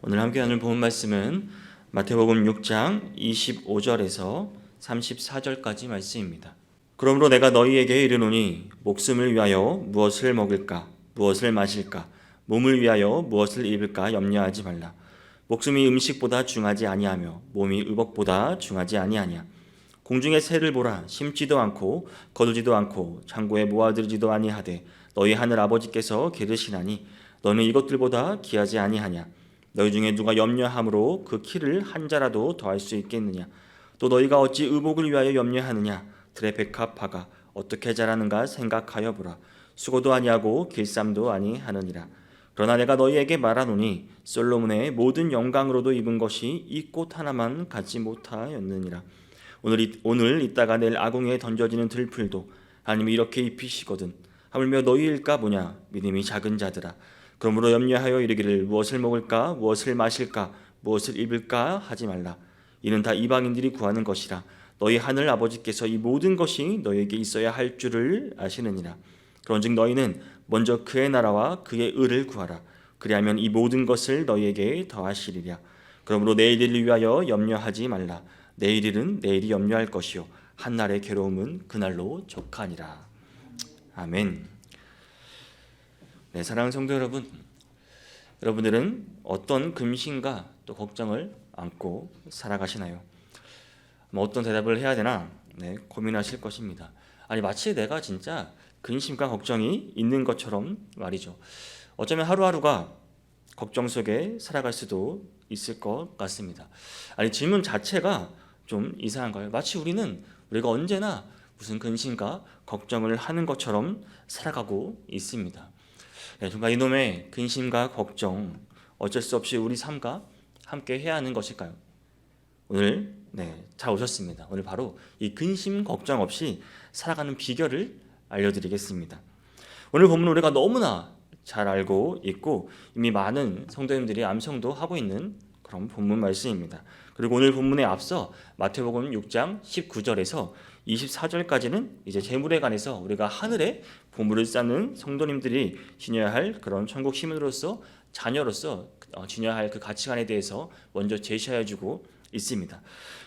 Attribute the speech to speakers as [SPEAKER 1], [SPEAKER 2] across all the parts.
[SPEAKER 1] 오늘 함께 나눌 본문 말씀은 마태복음 6장 25절에서 34절까지 말씀입니다. 그러므로 내가 너희에게 이르노니 목숨을 위하여 무엇을 먹을까 무엇을 마실까 몸을 위하여 무엇을 입을까 염려하지 말라. 목숨이 음식보다 중하지 아니하며 몸이 의복보다 중하지 아니하냐. 공중의 새를 보라. 심지도 않고 거두지도 않고 창고에 모아들지도 아니하되 너희 하늘 아버지께서 기르시나니 너는 이것들보다 귀하지 아니하냐. 너희 중에 누가 염려함으로 그 키를 한 자라도 더할 수 있겠느냐. 또 너희가 어찌 의복을 위하여 염려하느냐. 들의 백합화가 어떻게 자라는가 생각하여 보라. 수고도 아니하고 길쌈도 아니하느니라. 그러나 내가 너희에게 말하노니 솔로몬의 모든 영광으로도 입은 것이 이 꽃 하나만 갖지 못하였느니라. 오늘 있다가 내일 아궁이에 던져지는 들풀도 하나님이 이렇게 입히시거든. 하물며 너희일까 보냐. 믿음이 작은 자들아. 그러므로 염려하여 이르기를 무엇을 먹을까 무엇을 마실까 무엇을 입을까 하지 말라. 이는 다 이방인들이 구하는 것이라. 너희 하늘 아버지께서 이 모든 것이 너희에게 있어야 할 줄을 아시느니라. 그런즉 너희는 먼저 그의 나라와 그의 의를 구하라. 그리하면 이 모든 것을 너희에게 더하시리라. 그러므로 내일을 위하여 염려하지 말라. 내일일은 내일이 염려할 것이요 한날의 괴로움은 그날로 족하니라. 아멘. 네, 사랑하는 성도 여러분, 여러분들은 어떤 근심과 또 걱정을 안고 살아가시나요? 어떤 대답을 해야 되나 고민하실 것입니다. 아니 마치 내가 진짜 근심과 걱정이 있는 것처럼 말이죠. 어쩌면 하루하루가 걱정 속에 살아갈 수도 있을 것 같습니다. 아니 질문 자체가 좀 이상한가요? 마치 우리가 언제나 무슨 근심과 걱정을 하는 것처럼 살아가고 있습니다. 정말 이놈의 근심과 걱정 어쩔 수 없이 우리 삶과 함께 해야 하는 것일까요? 오늘 잘 오셨습니다. 오늘 바로 이 근심 걱정 없이 살아가는 비결을 알려드리겠습니다. 오늘 본문 우리가 너무나 잘 알고 있고 이미 많은 성도님들이 암송도 하고 있는 그런 본문 말씀입니다. 그리고 오늘 본문에 앞서 마태복음 6장 19절에서 24절까지는 이제 재물에 관해서 우리가 하늘에 보물을 쌓는 성도님들이 지녀야 할 그런 천국 시민으로서 자녀로서 지녀야 할 그 가치관에 대해서 먼저 제시해주고 있습니다.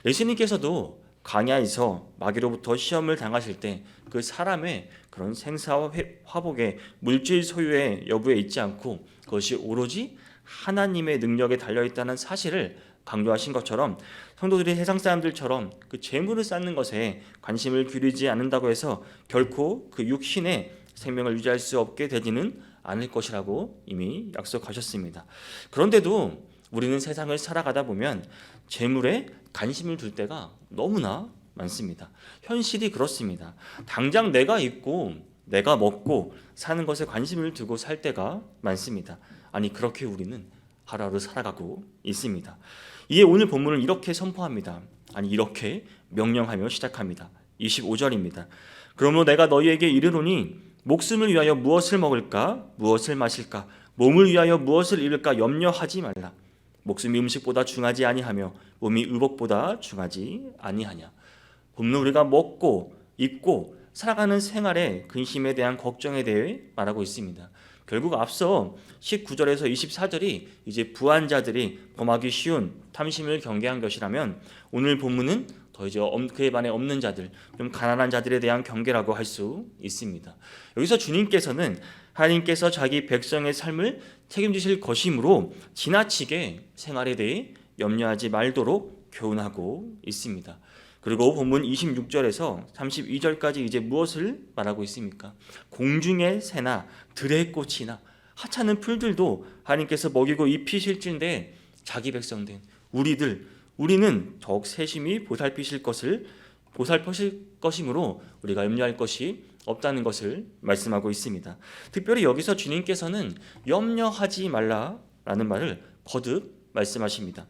[SPEAKER 1] 예수님께서도 광야에서 마귀로부터 시험을 당하실 때 그 사람의 그런 생사와 화복의 물질 소유의 여부에 있지 않고 그것이 오로지 하나님의 능력에 달려있다는 사실을 강조하신 것처럼 성도들이 세상 사람들처럼 그 재물을 쌓는 것에 관심을 기울이지 않는다고 해서 결코 그 육신의 생명을 유지할 수 없게 되지는 않을 것이라고 이미 약속하셨습니다. 그런데도 우리는 세상을 살아가다 보면 재물에 관심을 둘 때가 너무나 많습니다. 현실이 그렇습니다. 당장 내가 입고 내가 먹고 사는 것에 관심을 두고 살 때가 많습니다. 아니 그렇게 우리는 하루하루 살아가고 있습니다. 이에 오늘 본문을 이렇게 선포합니다. 아니 이렇게 명령하며 시작합니다. 25절입니다. 그러므로 내가 너희에게 이르노니 목숨을 위하여 무엇을 먹을까 무엇을 마실까 몸을 위하여 무엇을 입을까 염려하지 말라. 목숨이 음식보다 중하지 아니하며 몸이 의복보다 중하지 아니하냐. 본문 우리가 먹고 입고 살아가는 생활의 근심에 대한 걱정에 대해 말하고 있습니다. 결국 앞서 19절에서 24절이 이제 부한자들이 범하기 쉬운 탐심을 경계한 것이라면 오늘 본문은 더 이제 그에 반해 없는 자들, 좀 가난한 자들에 대한 경계라고 할 수 있습니다. 여기서 주님께서는 하나님께서 자기 백성의 삶을 책임지실 것이므로 지나치게 생활에 대해 염려하지 말도록 교훈하고 있습니다. 그리고 본문 26절에서 32절까지 이제 무엇을 말하고 있습니까? 공중의 새나 들의 꽃이나 하찮은 풀들도 하나님께서 먹이고 입히실진데 자기 백성된 우리는 더욱 세심히 보살피실 것이므로 우리가 염려할 것이 없다는 것을 말씀하고 있습니다. 특별히 여기서 주님께서는 염려하지 말라라는 말을 거듭 말씀하십니다.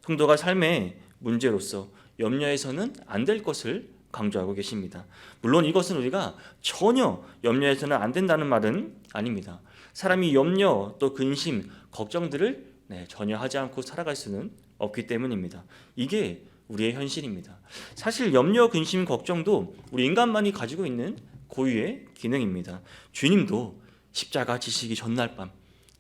[SPEAKER 1] 성도가 삶의 문제로서 염려해서는 안 될 것을 강조하고 계십니다. 물론 이것은 우리가 전혀 염려해서는 안 된다는 말은 아닙니다. 사람이 염려 또 근심, 걱정들을 전혀 하지 않고 살아갈 수는 없기 때문입니다. 이게 우리의 현실입니다. 사실 염려, 근심, 걱정도 우리 인간만이 가지고 있는 고유의 기능입니다. 주님도 십자가 지시기 전날 밤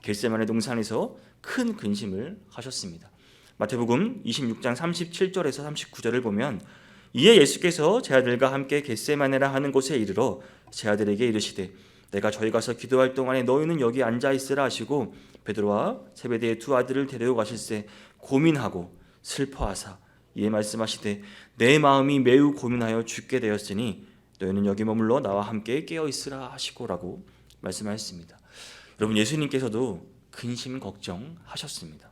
[SPEAKER 1] 겟세마네 동산에서 큰 근심을 하셨습니다. 마태복음 26장 37절에서 39절을 보면 이에 예수께서 제 아들과 함께 겟세마네라 하는 곳에 이르러 제 아들에게 이르시되 내가 저희 가서 기도할 동안에 너희는 여기 앉아 있으라 하시고 베드로와 세베대의 두 아들을 데리고 가실새 고민하고 슬퍼하사 이에 말씀하시되 내 마음이 매우 고민하여 죽게 되었으니 너희는 여기 머물러 나와 함께 깨어 있으라 하시고라고 말씀하셨습니다. 여러분, 예수님께서도 근심 걱정하셨습니다.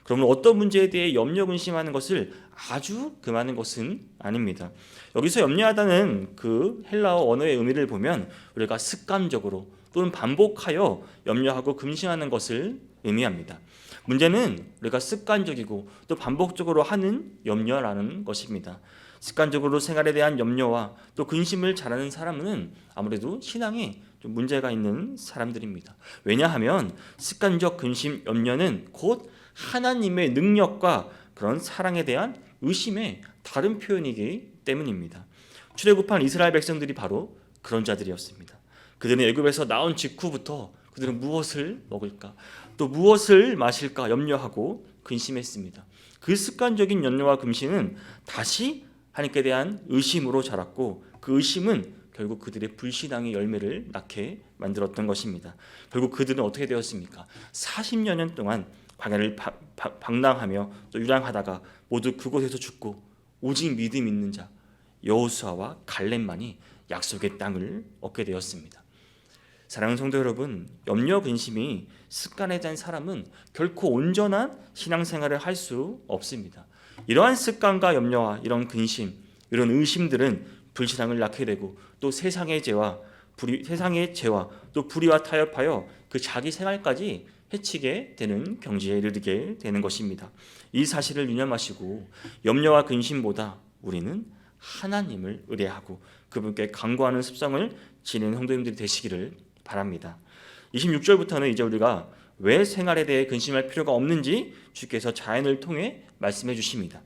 [SPEAKER 1] 그러면 어떤 문제에 대해 염려 근심하는 것을 아주 금하는 것은 아닙니다. 여기서 염려하다는 그 헬라어 언어의 의미를 보면 우리가 습관적으로 또는 반복하여 염려하고 근심하는 것을 의미합니다. 문제는 우리가 습관적이고 또 반복적으로 하는 염려라는 것입니다. 습관적으로 생활에 대한 염려와 또 근심을 잘하는 사람은 아무래도 신앙에 좀 문제가 있는 사람들입니다. 왜냐하면 습관적 근심, 염려는 곧 하나님의 능력과 그런 사랑에 대한 의심의 다른 표현이기 때문입니다. 출애굽한 이스라엘 백성들이 바로 그런 자들이었습니다. 그들은 애굽에서 나온 직후부터 그들은 무엇을 먹을까, 또 무엇을 마실까 염려하고 근심했습니다. 그 습관적인 염려와 근심은 다시 하나님께 대한 의심으로 자랐고 그 의심은 결국 그들의 불신앙의 열매를 낳게 만들었던 것입니다. 결국 그들은 어떻게 되었습니까? 40여 년 동안 광야를 방랑하며 또 유랑하다가 모두 그곳에서 죽고 오직 믿음 있는 자 여호수아와 갈렙만이 약속의 땅을 얻게 되었습니다. 사랑하는 성도 여러분, 염려 근심이 습관에 대한 사람은 결코 온전한 신앙생활을 할 수 없습니다. 이러한 습관과 염려와 이런 근심, 이런 의심들은 불신앙을 낳게 되고 또 세상의 죄와 또 불의와 타협하여 그 자기 생활까지 해치게 되는 경지에 이르게 되는 것입니다. 이 사실을 유념하시고 염려와 근심보다 우리는 하나님을 의뢰하고 그분께 간구하는 습성을 지니는 성도님들이 되시기를 바랍니다. 26절부터는 이제 우리가 왜 생활에 대해 근심할 필요가 없는지 주께서 자연을 통해 말씀해 주십니다.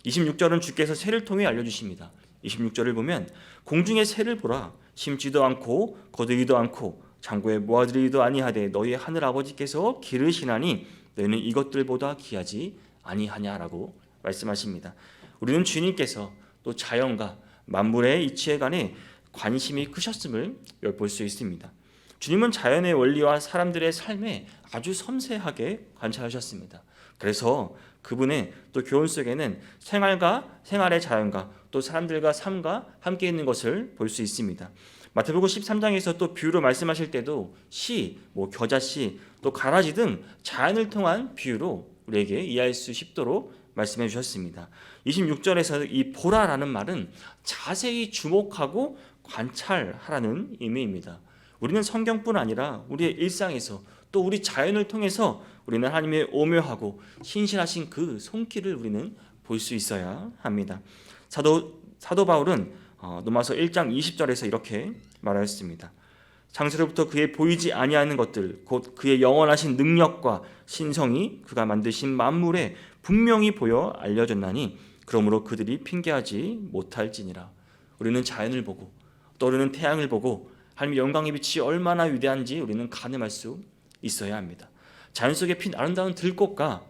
[SPEAKER 1] 26절은 주께서 새를 통해 알려주십니다. 26절을 보면 공중의 새를 보라, 심지도 않고 거두기도 않고 창고에 모아들이기도 아니하되 너희 하늘 아버지께서 기르시나니 너희는 이것들보다 귀하지 아니하냐라고 말씀하십니다. 우리는 주님께서 또 자연과 만물의 이치에 관해 관심이 크셨음을 엿볼 수 있습니다. 주님은 자연의 원리와 사람들의 삶에 아주 섬세하게 관찰하셨습니다. 그래서 그분의 또 교훈 속에는 생활의 자연과 또 사람들과 삶과 함께 있는 것을 볼 수 있습니다. 마태복음 13장에서 또 비유로 말씀하실 때도 시, 겨자씨, 또 가라지 등 자연을 통한 비유로 우리에게 이해할 수 쉽도록 말씀해 주셨습니다. 26절에서 이 보라라는 말은 자세히 주목하고 관찰하라는 의미입니다. 우리는 성경뿐 아니라 우리의 일상에서 또 우리 자연을 통해서 우리는 하나님의 오묘하고 신실하신 그 손길을 우리는 볼 수 있어야 합니다. 사도 바울은 로마서 1장 20절에서 이렇게 말하였습니다. 창세로부터 그의 보이지 아니하는 것들 곧 그의 영원하신 능력과 신성이 그가 만드신 만물에 분명히 보여 알려졌나니 그러므로 그들이 핑계하지 못할지니라. 우리는 자연을 보고 또 우리는 태양을 보고 하나님의 영광의 빛이 얼마나 위대한지 우리는 가늠할 수 있어야 합니다. 자연 속에 핀 아름다운 들꽃과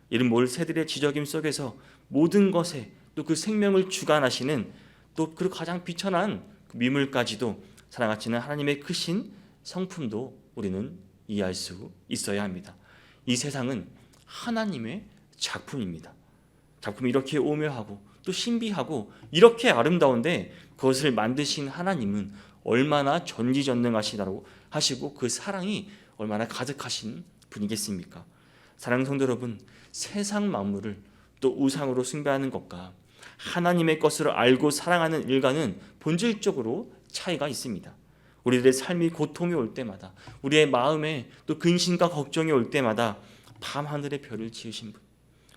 [SPEAKER 1] 이른 몰 새들의 지저귐 속에서 모든 것에 또 그 생명을 주관하시는 또 그 가장 비천한 미물까지도 사랑하시는 하나님의 크신 성품도 우리는 이해할 수 있어야 합니다. 이 세상은 하나님의 작품입니다. 작품이 이렇게 오묘하고 또 신비하고 이렇게 아름다운데 그것을 만드신 하나님은 얼마나 전지전능하시다고 하시고 그 사랑이 얼마나 가득하신 분이겠습니까? 사랑하는 성도 여러분, 세상 만물을 또 우상으로 숭배하는 것과 하나님의 것을 알고 사랑하는 일과는 본질적으로 차이가 있습니다. 우리들의 삶이 고통이 올 때마다 우리의 마음에 또 근심과 걱정이 올 때마다 밤하늘의 별을 지으신 분,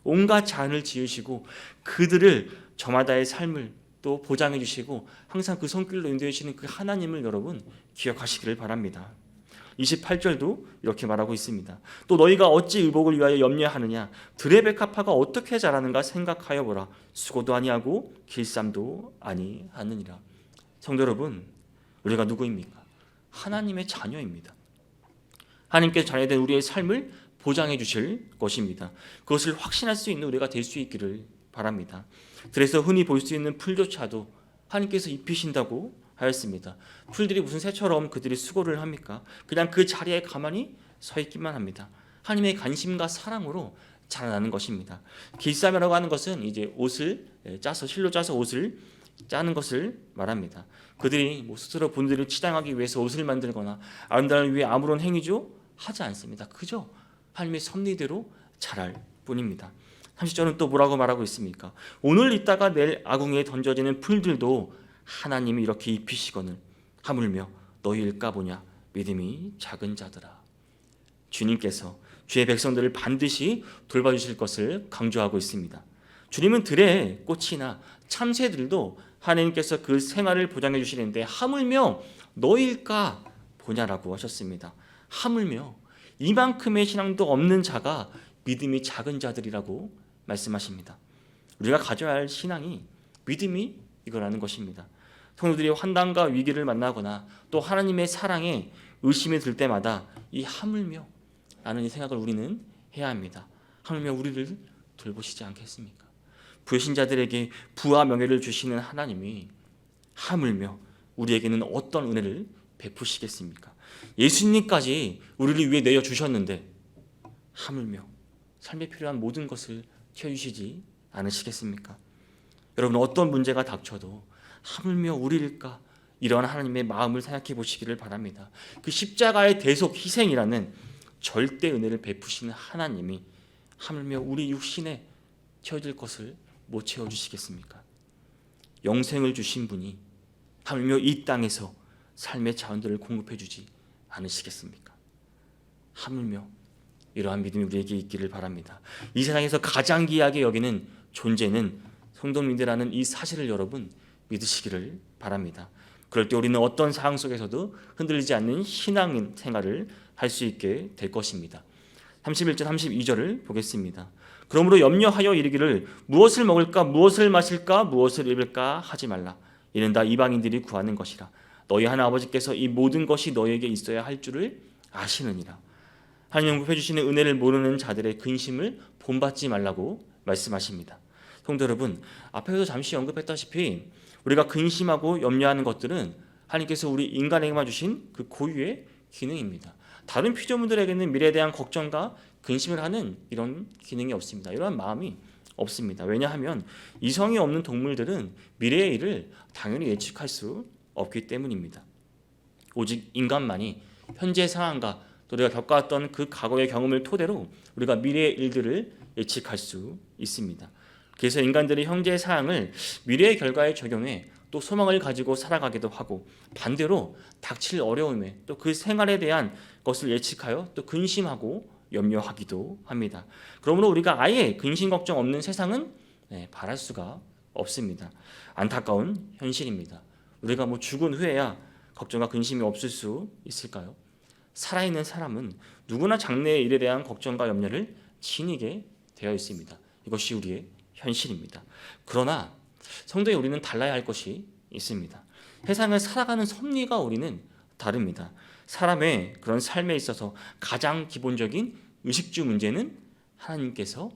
[SPEAKER 1] 온갖 자연을 지으시고 그들을 저마다의 삶을 또 보장해 주시고 항상 그 손길로 인도해 주시는 그 하나님을 여러분 기억하시기를 바랍니다. 28절도 이렇게 말하고 있습니다. 또 너희가 어찌 의복을 위하여 염려하느냐 들의 백합화가 어떻게 자라는가 생각하여 보라. 수고도 아니하고 길쌈도 아니하느니라. 성도 여러분, 우리가 누구입니까? 하나님의 자녀입니다. 하나님께 자녀된 우리의 삶을 보장해 주실 것입니다. 그것을 확신할 수 있는 우리가 될 수 있기를 바랍니다. 그래서 흔히 볼 수 있는 풀조차도 하나님께서 입히신다고 하였습니다. 풀들이 무슨 새처럼 그들이 수고를 합니까? 그냥 그 자리에 가만히 서 있기만 합니다. 하나님의 관심과 사랑으로 자라나는 것입니다. 길쌈이라고 하는 것은 이제 옷을 짜서 실로 짜서 옷을 짜는 것을 말합니다. 그들이 스스로 본들을 치장하기 위해서 옷을 만들거나 아름다움을 위해 아무런 행위죠 하지 않습니다. 그저 하나님의 섭리대로 자랄 뿐입니다. 30절은 또 뭐라고 말하고 있습니까? 오늘 있다가 내일 아궁이에 던져지는 풀들도 하나님이 이렇게 입히시거늘 하물며 너희일까 보냐 믿음이 작은 자들아. 주님께서 주의 백성들을 반드시 돌봐주실 것을 강조하고 있습니다. 주님은 들의 꽃이나 참새들도 하나님께서 그 생활을 보장해 주시는데 하물며 너희일까 보냐라고 하셨습니다. 하물며 이만큼의 신앙도 없는 자가 믿음이 작은 자들이라고 말씀하십니다. 우리가 가져야 할 신앙이 믿음이 이거라는 것입니다. 성도들이 환난과 위기를 만나거나 또 하나님의 사랑에 의심이 들 때마다 이 하물며 라는 이 생각을 우리는 해야 합니다. 하물며 우리를 돌보시지 않겠습니까? 불신자들에게 부와 명예를 주시는 하나님이 하물며 우리에게는 어떤 은혜를 베푸시겠습니까? 예수님까지 우리를 위해 내어주셨는데 하물며 삶에 필요한 모든 것을 채워주시지 않으시겠습니까? 여러분 어떤 문제가 닥쳐도 하물며 우리일까? 이러한 하나님의 마음을 생각해 보시기를 바랍니다. 그 십자가의 대속 희생이라는 절대 은혜를 베푸시는 하나님이 하물며 우리 육신에 채워질 것을 못 채워주시겠습니까? 영생을 주신 분이 하물며 이 땅에서 삶의 자원들을 공급해 주지 않으시겠습니까? 하물며 이러한 믿음이 우리에게 있기를 바랍니다. 이 세상에서 가장 귀하게 여기는 존재는 성도님들이라는 이 사실을 여러분 믿으시기를 바랍니다. 그럴 때 우리는 어떤 상황 속에서도 흔들리지 않는 신앙 생활을 할 수 있게 될 것입니다. 31절 32절을 보겠습니다. 그러므로 염려하여 이르기를 무엇을 먹을까 무엇을 마실까 무엇을 입을까 하지 말라. 이는 다 이방인들이 구하는 것이라. 너희 하나 아버지께서 이 모든 것이 너희에게 있어야 할 줄을 아시느니라. 하나님 공급해 주시는 은혜를 모르는 자들의 근심을 본받지 말라고 말씀하십니다. 성도 여러분, 앞에서 잠시 언급했다시피 우리가 근심하고 염려하는 것들은 하나님께서 우리 인간에게만 주신 그 고유의 기능입니다. 다른 피조물들에게는 미래에 대한 걱정과 근심을 하는 이런 기능이 없습니다. 이러한 마음이 없습니다. 왜냐하면 이성이 없는 동물들은 미래의 일을 당연히 예측할 수 없기 때문입니다. 오직 인간만이 현재 상황과 또 우리가 겪어왔던 그 과거의 경험을 토대로 우리가 미래의 일들을 예측할 수 있습니다. 그래서 인간들이 현재의 상황을 미래의 결과에 적용해 또 소망을 가지고 살아가기도 하고 반대로 닥칠 어려움에 또 그 생활에 대한 것을 예측하여 또 근심하고 염려하기도 합니다. 그러므로 우리가 아예 근심 걱정 없는 세상은 바랄 수가 없습니다. 안타까운 현실입니다. 우리가 죽은 후에야 걱정과 근심이 없을 수 있을까요? 살아있는 사람은 누구나 장래의 일에 대한 걱정과 염려를 지니게 되어 있습니다. 이것이 우리의 현실입니다. 그러나 성도의 우리는 달라야 할 것이 있습니다. 세상을 살아가는 섭리가 우리는 다릅니다. 사람의 그런 삶에 있어서 가장 기본적인 의식주 문제는 하나님께서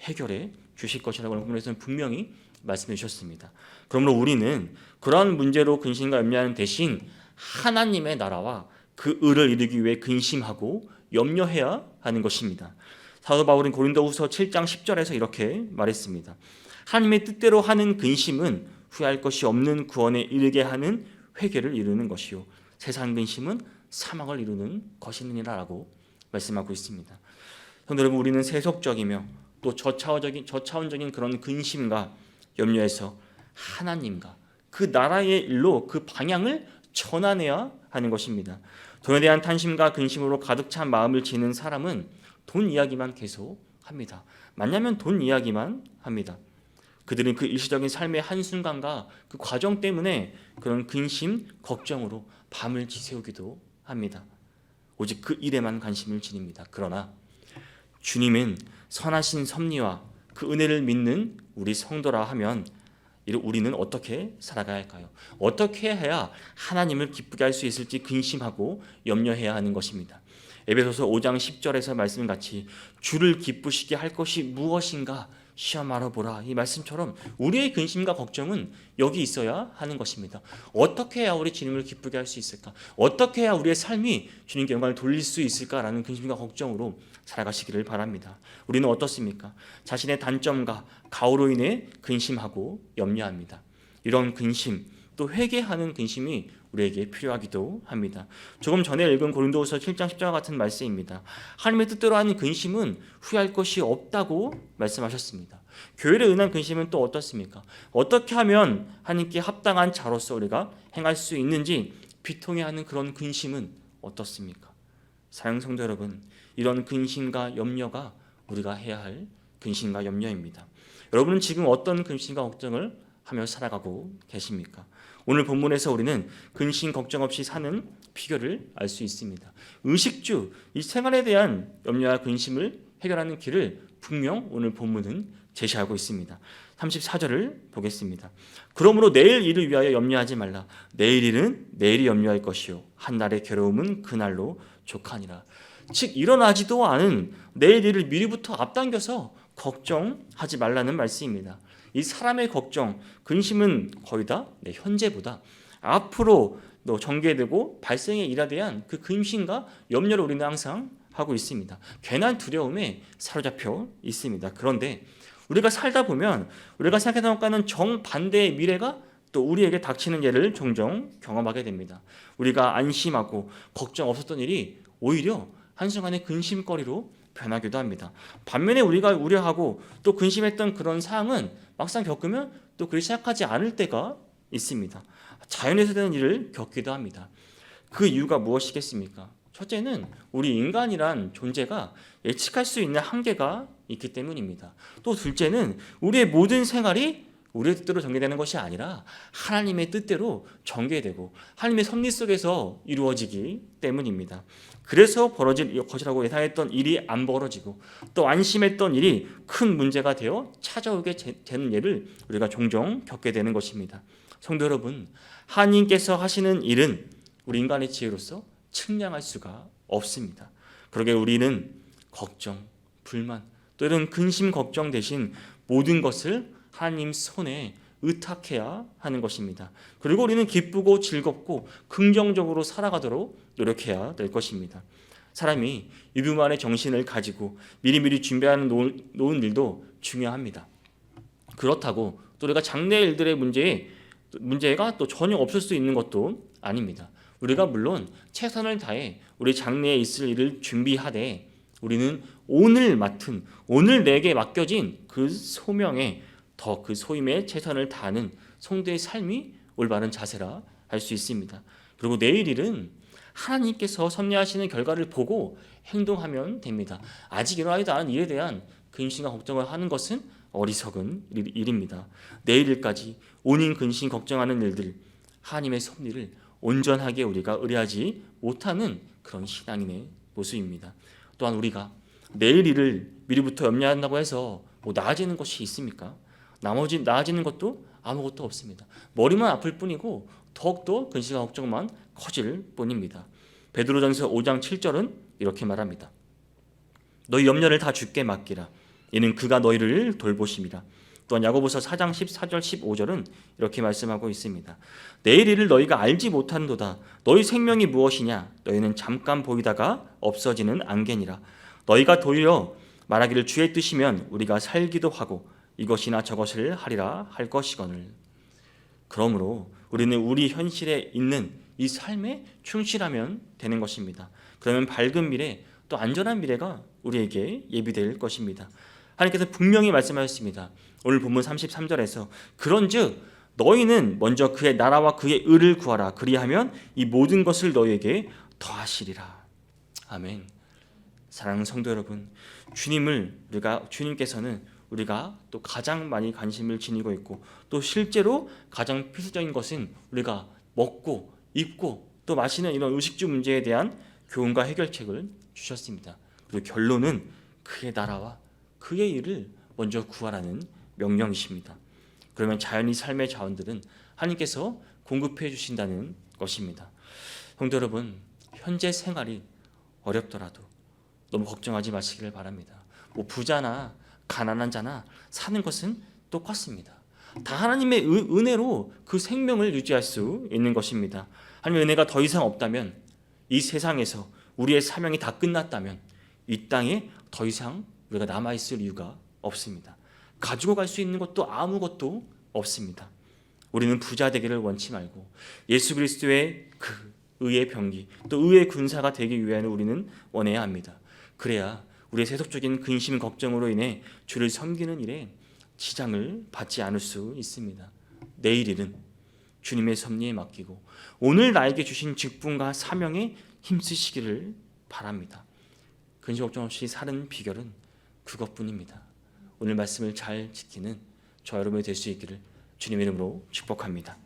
[SPEAKER 1] 해결해 주실 것이라고 본문에서는 분명히 말씀해 주셨습니다. 그러므로 우리는 그런 문제로 근심과 염려하는 대신 하나님의 나라와 그 의를 이루기 위해 근심하고 염려해야 하는 것입니다. 사도 바울은 고린도후서 7장 10절에서 이렇게 말했습니다. 하나님의 뜻대로 하는 근심은 후회할 것이 없는 구원에 이르게 하는 회개를 이루는 것이요 세상 근심은 사망을 이루는 것이니라라고 말씀하고 있습니다. 성도 여러분, 우리는 세속적이며 또 저차원적인 그런 근심과 염려에서 하나님과 그 나라의 일로 그 방향을 전환해야 하는 것입니다. 돈에 대한 탐심과 근심으로 가득 찬 마음을 지닌 사람은 돈 이야기만 계속 합니다. 만나면 돈 이야기만 합니다. 그들은 그 일시적인 삶의 한순간과 그 과정 때문에 그런 근심, 걱정으로 밤을 지새우기도 합니다. 오직 그 일에만 관심을 지닙니다. 그러나 주님은 선하신 섭리와 그 은혜를 믿는 우리 성도라 하면 우리는 어떻게 살아가야 할까요? 어떻게 해야 하나님을 기쁘게 할 수 있을지 근심하고 염려해야 하는 것입니다. 에베소서 5장 10절에서 말씀같이 주를 기쁘시게 할 것이 무엇인가 시험하러 보라. 이 말씀처럼 우리의 근심과 걱정은 여기 있어야 하는 것입니다. 어떻게 해야 우리 주님을 기쁘게 할 수 있을까? 어떻게 해야 우리의 삶이 주님께 영광을 돌릴 수 있을까라는 근심과 걱정으로 살아가시기를 바랍니다. 우리는 어떻습니까? 자신의 단점과 가오로 인해 근심하고 염려합니다. 이런 근심, 또 회개하는 근심이 우리에게 필요하기도 합니다. 조금 전에 읽은 고린도후서 7장 10절 같은 말씀입니다. 하나님의 뜻대로 하는 근심은 후회할 것이 없다고 말씀하셨습니다. 교회를 은한 근심은 또 어떻습니까? 어떻게 하면 하나님께 합당한 자로서 우리가 행할 수 있는지 비통해하는 그런 근심은 어떻습니까? 사랑하는 성도 여러분, 이런 근심과 염려가 우리가 해야 할 근심과 염려입니다. 여러분은 지금 어떤 근심과 걱정을 하며 살아가고 계십니까? 오늘 본문에서 우리는 근심 걱정 없이 사는 비결을 알 수 있습니다. 의식주, 이 생활에 대한 염려와 근심을 해결하는 길을 분명 오늘 본문은 제시하고 있습니다. 34절을 보겠습니다. 그러므로 내일 일을 위하여 염려하지 말라. 내일 일은 내일이 염려할 것이요 한날의 괴로움은 그날로 족하니라. 즉 일어나지도 않은 내일 일을 미리부터 앞당겨서 걱정하지 말라는 말씀입니다. 이 사람의 걱정, 근심은 거의 다 현재보다 앞으로 전개되고 발생에 일에 대한 그 근심과 염려를 우리는 항상 하고 있습니다. 괜한 두려움에 사로잡혀 있습니다. 그런데 우리가 살다 보면 우리가 생각했던 것과는 정반대의 미래가 또 우리에게 닥치는 예를 종종 경험하게 됩니다. 우리가 안심하고 걱정 없었던 일이 오히려 한순간의 근심거리로 변하기도 합니다. 반면에 우리가 우려하고 또 근심했던 그런 사항은 막상 겪으면 또 그리 생각하지 않을 때가 있습니다. 자연에서 되는 일을 겪기도 합니다. 그 이유가 무엇이겠습니까? 첫째는 우리 인간이란 존재가 예측할 수 있는 한계가 있기 때문입니다. 또 둘째는 우리의 모든 생활이 우리의 뜻대로 전개되는 것이 아니라 하나님의 뜻대로 전개되고 하나님의 섭리 속에서 이루어지기 때문입니다. 그래서 벌어질 것이라고 예상했던 일이 안 벌어지고 또 안심했던 일이 큰 문제가 되어 찾아오게 되는 예를 우리가 종종 겪게 되는 것입니다. 성도 여러분, 하나님께서 하시는 일은 우리 인간의 지혜로서 측량할 수가 없습니다. 그러게 우리는 걱정, 불만, 또 이런 근심 걱정 대신 모든 것을 하나님 손에 의탁해야 하는 것입니다. 그리고 우리는 기쁘고 즐겁고 긍정적으로 살아가도록 노력해야 될 것입니다. 사람이 유비만의 정신을 가지고 미리미리 준비하는 놓은 일도 중요합니다. 그렇다고 또 우리가 장래 일들의 문제가 또 전혀 없을 수 있는 것도 아닙니다. 우리가 물론 최선을 다해 우리 장래에 있을 일을 준비하되 우리는 오늘 내게 맡겨진 그 소명에 더 그 소임에 최선을 다하는 성도의 삶이 올바른 자세라 할 수 있습니다. 그리고 내일 일은 하나님께서 섭리하시는 결과를 보고 행동하면 됩니다. 아직 일어나지도 않은 일에 대한 근심과 걱정을 하는 것은 어리석은 일입니다. 내일 일까지 온인 근심 걱정하는 일들, 하나님의 섭리를 온전하게 우리가 의뢰하지 못하는 그런 신앙인의 모습입니다. 또한 우리가 내일 일을 미리부터 염려한다고 해서 나아지는 것이 있습니까? 나아지는 것도 아무것도 없습니다. 머리만 아플 뿐이고 더욱더 근심과 걱정만 커질 뿐입니다. 베드로전서 5장 7절은 이렇게 말합니다. 너희 염려를 다 주께 맡기라. 이는 그가 너희를 돌보심이라. 또한 야고보서 4장 14절 15절은 이렇게 말씀하고 있습니다. 내일 일을 너희가 알지 못한도다. 너희 생명이 무엇이냐? 너희는 잠깐 보이다가 없어지는 안개니라. 너희가 도리어 말하기를 주의 뜻이면 우리가 살기도 하고 이것이나 저것을 하리라 할 것이거늘. 그러므로 우리는 우리 현실에 있는 이 삶에 충실하면 되는 것입니다. 그러면 밝은 미래 또 안전한 미래가 우리에게 예비될 것입니다. 하나님께서 분명히 말씀하셨습니다. 오늘 본문 33절에서 그런즉 너희는 먼저 그의 나라와 그의 의를 구하라. 그리하면 이 모든 것을 너희에게 더하시리라. 아멘. 사랑하는 성도 여러분, 주님께서는 우리가 또 가장 많이 관심을 지니고 있고 또 실제로 가장 필수적인 것은 우리가 먹고 입고 또 마시는 이런 의식주 문제에 대한 교훈과 해결책을 주셨습니다. 그리고 결론은 그의 나라와 그의 일을 먼저 구하라는 명령이십니다. 그러면 자연히 삶의 자원들은 하나님께서 공급해 주신다는 것입니다. 성도 여러분, 현재 생활이 어렵더라도 너무 걱정하지 마시기를 바랍니다. 뭐 부자나 가난한 자나 사는 것은 똑같습니다. 다 하나님의 은혜로 그 생명을 유지할 수 있는 것입니다. 하나님의 은혜가 더 이상 없다면, 이 세상에서 우리의 사명이 다 끝났다면 이 땅에 더 이상 우리가 남아있을 이유가 없습니다. 가지고 갈 수 있는 것도 아무것도 없습니다. 우리는 부자 되기를 원치 말고 예수 그리스도의 그 의의 병기, 또 의의 군사가 되기 위해 우리는 원해야 합니다. 그래야 우리의 세속적인 근심 걱정으로 인해 주를 섬기는 일에 지장을 받지 않을 수 있습니다. 내일 일은 주님의 섭리에 맡기고 오늘 나에게 주신 직분과 사명에 힘쓰시기를 바랍니다. 근심 걱정 없이 사는 비결은 그것뿐입니다. 오늘 말씀을 잘 지키는 저 여러분이 될 수 있기를 주님의 이름으로 축복합니다.